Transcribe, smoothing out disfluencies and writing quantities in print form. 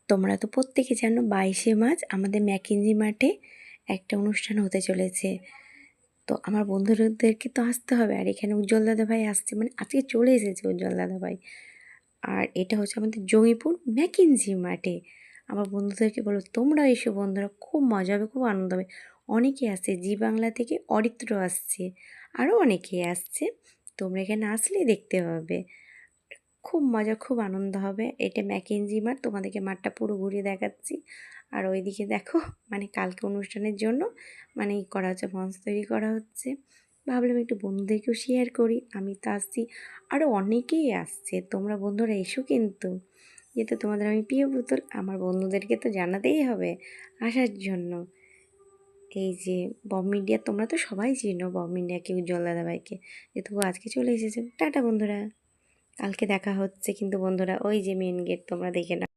তোমরা তো প্রত্যেকে জানো 22শে মার্চ আমাদের ম্যাকেঞ্জি মাঠে একটা অনুষ্ঠান হতে চলেছে। তো আমার বন্ধুদেরকে তো আসতে হবে, আর এখানে উজ্জ্বল দাদা ভাই আসছে, মানে আজকে চলে এসেছে উজ্জ্বল দাদা ভাই। আর এটা হচ্ছে আমাদের জঙ্গিপুর ম্যাকেঞ্জি মাঠে। আমার বন্ধুদেরকে বলো তোমরা এসো বন্ধুরা, খুব মজা হবে, খুব আনন্দ হবে। অনেকে আসছে, জি বাংলা থেকে অরিত্র আসছে, আরও অনেকেই আসছে। তোমরা এখানে আসলেই দেখতে পাবে, খুব মজা, খুব আনন্দ হবে। এটা ম্যাকেঞ্জি মাঠ, তোমাদেরকে মাঠটা পুরো ঘুরিয়ে দেখাচ্ছি। আর ওইদিকে দেখো, মানে কালকে অনুষ্ঠানের জন্য মানে করা হচ্ছে, মঞ্চ তৈরি করা হচ্ছে। ভাবলাম একটু বন্ধুদেরকেও শেয়ার করি, আমি তো আসছি, আরও অনেকেই আসছে। তোমরা বন্ধুরা এসো কিন্তু, যেহেতু তোমাদের আমি প্রিয় পুতুল, আমার বন্ধুদেরকে তো জানাতেই হবে আসার জন্য। এই যে বব মিডিয়া, তোমরা তো সবাই চিনো বব মিডিয়াকে, উজ্জ্বল দাদাভাইকে, যেহেতু ও আজকে চলে এসেছে। টাটা বন্ধুরা, কালকে দেখা হচ্ছে কিন্তু বন্ধুরা। ওই যে মেন গেট, তোমরা দেখে নাও।